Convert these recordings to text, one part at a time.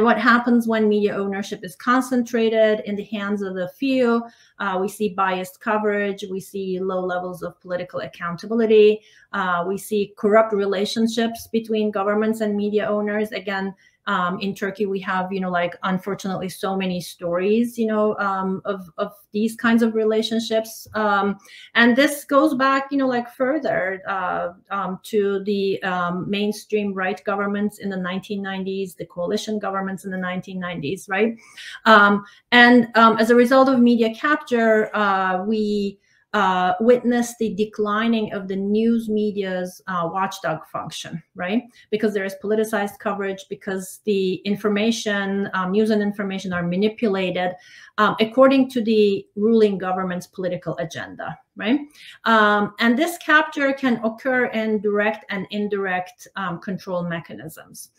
And what happens when media ownership is concentrated in the hands of the few? We see biased coverage, we see low levels of political accountability, we see corrupt relationships between governments and media owners. Again, in Turkey, we have, like, unfortunately, so many stories, of these kinds of relationships. And this goes back, like, further to the mainstream right governments in the 1990s, the coalition governments in the 1990s, right? And as a result of media capture, we witness the declining of the news media's watchdog function, right? Because there is politicized coverage, because the information, news and information are manipulated according to the ruling government's political agenda, right? And this capture can occur in direct and indirect control mechanisms.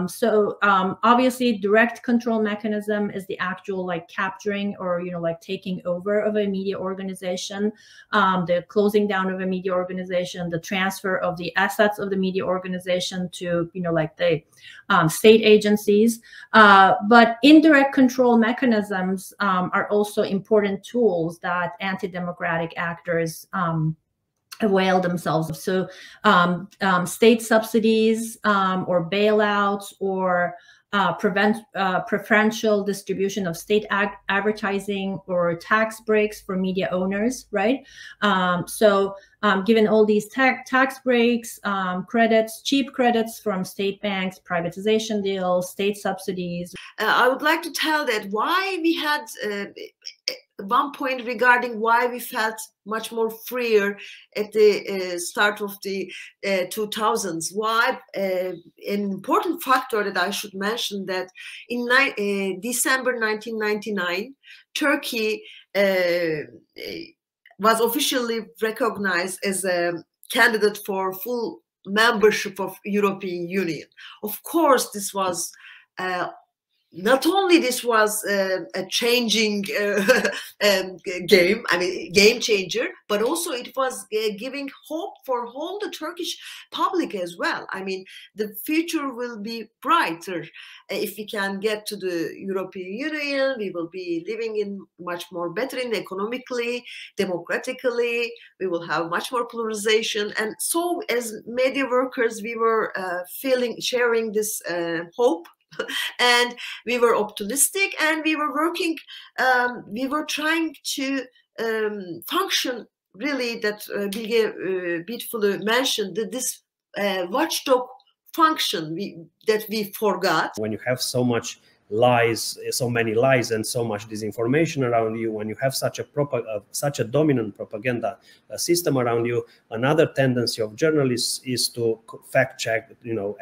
So obviously, direct control mechanism is the actual, like, capturing or, like, taking over of a media organization, the closing down of a media organization, the transfer of the assets of the media organization to, like, the state agencies. But indirect control mechanisms are also important tools that anti-democratic actors avail themselves of. So state subsidies or bailouts or preferential distribution of state advertising or tax breaks for media owners, right? So given all these tax breaks, credits, cheap credits from state banks, privatization deals, state subsidies. I would like to tell that why we had one point regarding why we felt much more freer at the start of the 2000s. Why? An important factor that I should mention that in December 1999, Turkey was officially recognized as a candidate for full membership of European Union. Of course, this was not only this was a changing game, I mean, game changer, but also it was giving hope for all the Turkish public as well. I mean, the future will be brighter if we can get to the European Union. We will be living in much more better in economically, democratically. We will have much more polarization, and so as media workers, we were sharing this hope. And we were optimistic, and we were working, we were trying to function really, that Bilge beautifully mentioned, that this watchdog function that we forgot. When you have so much lies, so many lies and so much disinformation around you, when you have such a dominant propaganda system around you, another tendency of journalists is to fact check,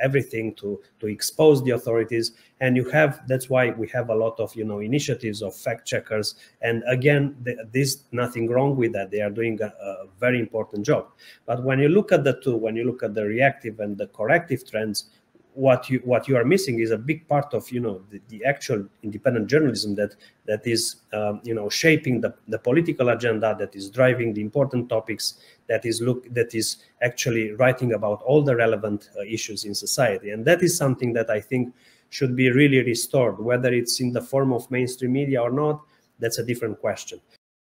everything, to expose the authorities. And that's why we have a lot of, initiatives of fact checkers. And again, there's nothing wrong with that. They are doing a very important job. But when you look at the two, when you look at the reactive and the corrective trends, what you are missing is a big part of the actual independent journalism that is shaping the political agenda, that is driving the important topics, that is actually writing about all the relevant issues in society. And that is something that I think should be really restored. Whether it's in the form of mainstream media or not, that's a different question.